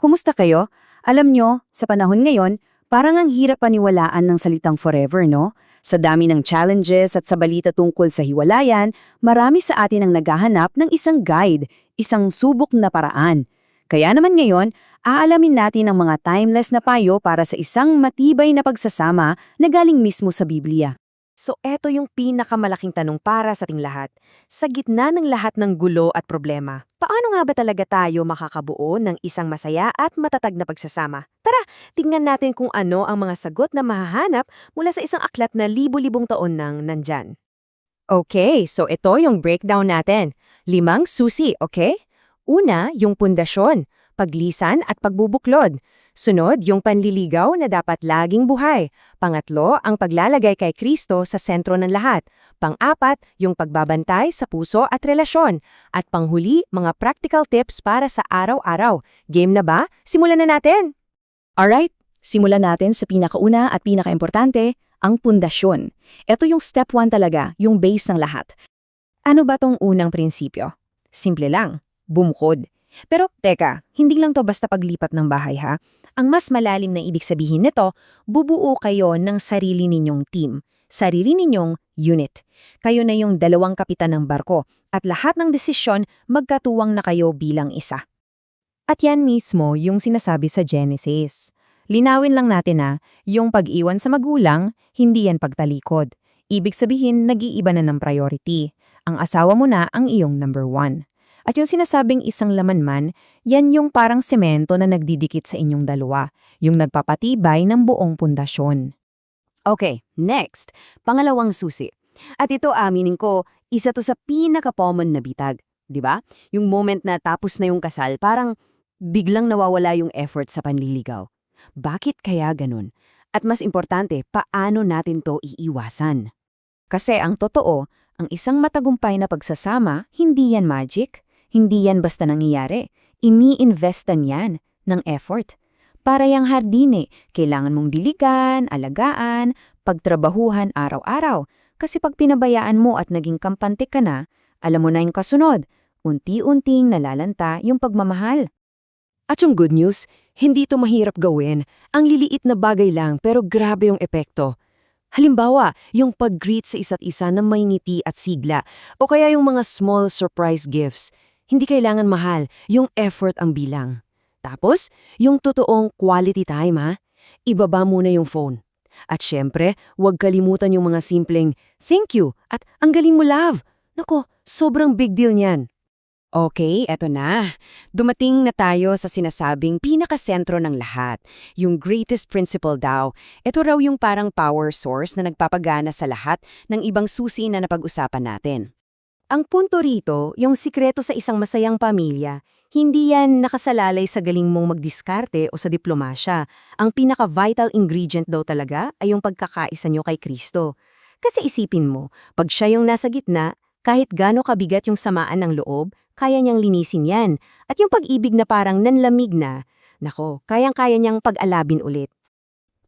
Kumusta kayo? Alam nyo, sa panahon ngayon, parang ang hirap paniwalaan ng salitang forever, no? Sa dami ng challenges at sa balita tungkol sa hiwalayan, marami sa atin ang naghahanap ng isang guide, isang subok na paraan. Kaya naman ngayon, aalamin natin ang mga timeless na payo para sa isang matibay na pagsasama na galing mismo sa Biblia. So eto yung pinakamalaking tanong para sa ating lahat. Sa gitna ng lahat ng gulo at problema, paano nga ba talaga tayo makakabuo ng isang masaya at matatag na pagsasama? Tara, tingnan natin kung ano ang mga sagot na mahahanap mula sa isang aklat na libu-libong taon nang nandyan. Okay, so ito yung breakdown natin. 5 susi, okay? Una, yung pundasyon, paglisan at pagbubuklod. Sunod, yung panliligaw na dapat laging buhay. Pangatlo, ang paglalagay kay Kristo sa sentro ng lahat. Pang-apat, yung pagbabantay sa puso at relasyon. At panghuli, mga practical tips para sa araw-araw. Game na ba? Simulan na natin! Alright, simulan natin sa pinakauna at pinakaimportante, ang pundasyon. Ito yung step 1 talaga, yung base ng lahat. Ano ba tong unang prinsipyo? Simple lang, bumukod. Pero teka, hindi lang to basta paglipat ng bahay ha. Ang mas malalim na ibig sabihin nito, bubuo kayo ng sarili ninyong team, sarili ninyong unit. Kayo na yung dalawang kapitan ng barko at lahat ng desisyon magkatuwang na kayo bilang isa. At yan mismo yung sinasabi sa Genesis. Linawin lang natin na, yung pag-iwan sa magulang, hindi yan pagtalikod. Ibig sabihin, nag-iiba na ng priority. Ang asawa mo na ang iyong number 1. At yung sinasabing isang laman man, yan yung parang semento na nagdidikit sa inyong dalawa, yung nagpapatibay ng buong pundasyon. Okay, next, pangalawang susi. At ito aminin ko, isa to sa pinaka-common na bitag, di ba? Yung moment na tapos na yung kasal, parang biglang nawawala yung effort sa panliligaw. Bakit kaya ganun? At mas importante, paano natin to iiwasan? Kasi ang totoo, ang isang matagumpay na pagsasama, hindi yan magic. Hindi yan basta nangyayari. Ini-investan yan ng effort. Para yang hardine, kailangan mong diligan, alagaan, pagtrabahuhan araw-araw. Kasi pag pinabayaan mo at naging kampante ka na, alam mo na yung kasunod. Unti-unting nalalanta yung pagmamahal. At yung good news, hindi ito mahirap gawin. Ang liliit na bagay lang pero grabe yung epekto. Halimbawa, yung pag-greet sa isa't isa na may ngiti at sigla o kaya yung mga small surprise gifts. Hindi kailangan mahal, yung effort ang bilang. Tapos, yung totoong quality time ha, ibaba muna yung phone. At syempre, huwag kalimutan yung mga simpleng thank you at ang galing mo love. Nako, sobrang big deal niyan. Okay, eto na. Dumating na tayo sa sinasabing pinakasentro ng lahat, yung greatest principle daw. Ito raw yung parang power source na nagpapagana sa lahat ng ibang susi na napag-usapan natin. Ang punto rito, yung sikreto sa isang masayang pamilya, hindi yan nakasalalay sa galing mong magdiskarte o sa diplomasya. Ang pinaka-vital ingredient daw talaga ay yung pagkakaisa nyo kay Kristo. Kasi isipin mo, pag siya yung nasa gitna, kahit gaano kabigat yung samaan ng loob, kaya niyang linisin yan. At yung pag-ibig na parang nanlamig na, nako, kayang-kaya niyang pag-alabin ulit.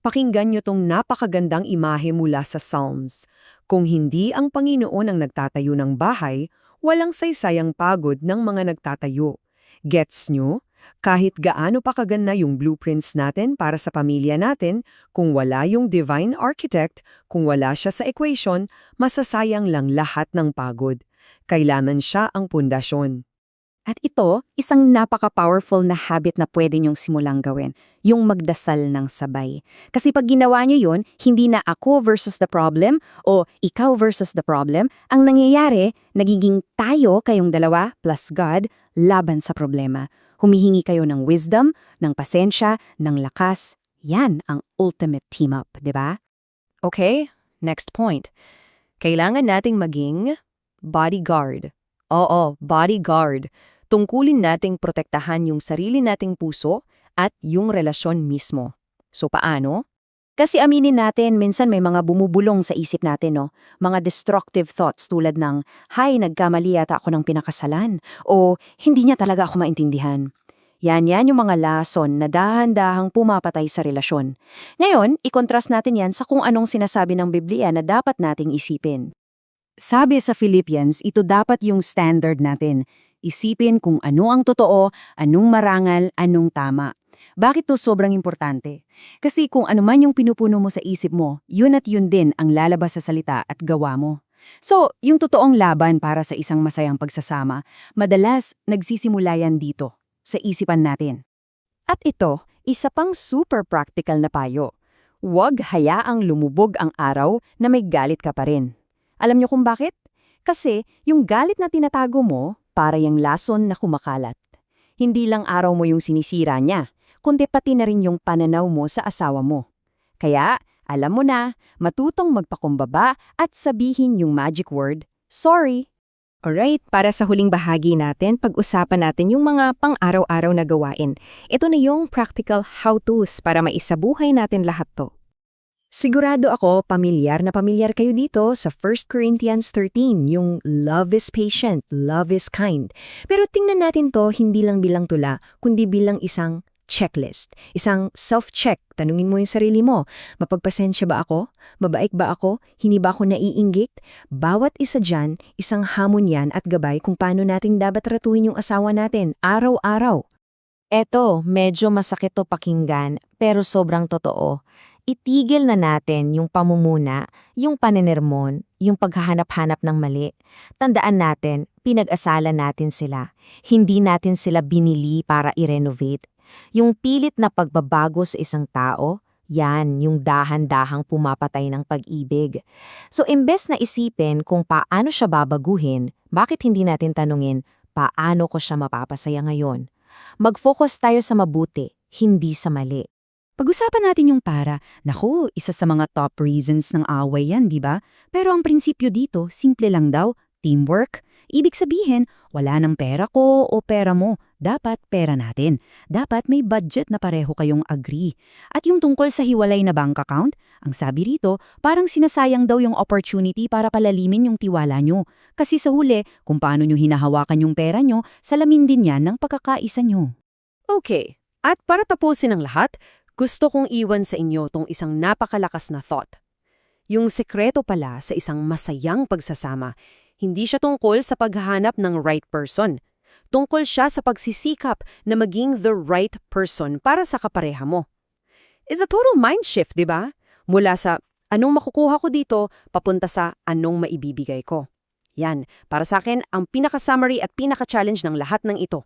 Pakinggan niyo tong napakagandang imahe mula sa Psalms. Kung hindi ang Panginoon ang nagtatayo ng bahay, walang saysayang pagod ng mga nagtatayo. Gets nyo? Kahit gaano pa kaganda yung blueprints natin para sa pamilya natin, kung wala yung divine architect, kung wala siya sa equation, masasayang lang lahat ng pagod. Kailangan siya ang pundasyon. At ito, isang napaka-powerful na habit na pwede niyong simulang gawin, yung magdasal ng sabay. Kasi pag ginawa niyo yun, hindi na ako versus the problem o ikaw versus the problem. Ang nangyayari, nagiging tayo kayong dalawa plus God laban sa problema. Humihingi kayo ng wisdom, ng pasensya, ng lakas. Yan ang ultimate team-up, di ba? Okay, next point. Kailangan nating maging bodyguard. Oo, bodyguard. Tungkulin nating protektahan yung sarili nating puso at yung relasyon mismo. So paano? Kasi aminin natin, minsan may mga bumubulong sa isip natin, no? Mga destructive thoughts tulad ng, hay, nagkamali yata ako ng pinakasalan, o hindi niya talaga ako maintindihan. Yan yung mga lason na dahan-dahang pumapatay sa relasyon. Ngayon, ikontrast natin yan sa kung anong sinasabi ng Biblia na dapat nating isipin. Sabi sa Philippians, ito dapat yung standard natin. Isipin kung ano ang totoo, anong marangal, anong tama. Bakit to sobrang importante? Kasi kung ano man yung pinupuno mo sa isip mo, yun at yun din ang lalabas sa salita at gawa mo. So, yung totoong laban para sa isang masayang pagsasama, madalas nagsisimula yan dito, sa isipan natin. At ito, isa pang super practical na payo. Huwag hayaang lumubog ang araw na may galit ka pa rin. Alam niyo kung bakit? Kasi yung galit na tinatago mo, para yung lason na kumakalat. Hindi lang araw mo yung sinisira niya, kundi pati na rin yung pananaw mo sa asawa mo. Kaya, alam mo na, matutong magpakumbaba at sabihin yung magic word, sorry. Alright, para sa huling bahagi natin, pag-usapan natin yung mga pang-araw-araw na gawain. Ito na yung practical how-tos para maisabuhay natin lahat to. Sigurado ako, pamilyar na pamilyar kayo dito sa 1 Corinthians 13, yung love is patient, love is kind. Pero tingnan natin to hindi lang bilang tula, kundi bilang isang checklist, isang self-check. Tanungin mo yung sarili mo, mapagpasensya ba ako? Mabaik ba ako? Hindi ba ako naiinggit? Bawat isa dyan, isang hamon yan at gabay kung paano natin dapat tratuhin yung asawa natin, araw-araw. Eto, medyo masakit to pakinggan, pero sobrang totoo. Itigil na natin yung pamumuna, yung panenermon, yung paghahanap-hanap ng mali. Tandaan natin, pinag-asala natin sila. Hindi natin sila binili para i-renovate. Yung pilit na pagbabago sa isang tao, yan yung dahan-dahang pumapatay ng pag-ibig. So imbes na isipin kung paano siya babaguhin, bakit hindi natin tanungin paano ko siya mapapasaya ngayon? Mag-focus tayo sa mabuti, hindi sa mali. Pag-usapan natin yung para. Naku, isa sa mga top reasons ng away yan, di ba? Pero ang prinsipyo dito, simple lang daw, teamwork. Ibig sabihin, wala nang pera ko o pera mo. Dapat pera natin. Dapat may budget na pareho kayong agree. At yung tungkol sa hiwalay na bank account, ang sabi rito, parang sinasayang daw yung opportunity para palalimin yung tiwala nyo. Kasi sa huli, kung paano nyo hinahawakan yung pera nyo, salamin din yan ng pagkakaisa nyo. Okay, at para tapusin ang lahat, gusto kong iwan sa inyo tong isang napakalakas na thought. Yung sekreto pala sa isang masayang pagsasama, hindi siya tungkol sa paghahanap ng right person. Tungkol siya sa pagsisikap na maging the right person para sa kapareha mo. It's a total mind shift, di ba? Mula sa anong makukuha ko dito, papunta sa anong maibibigay ko. Yan, para sa akin, ang pinaka-summary at pinaka-challenge ng lahat ng ito.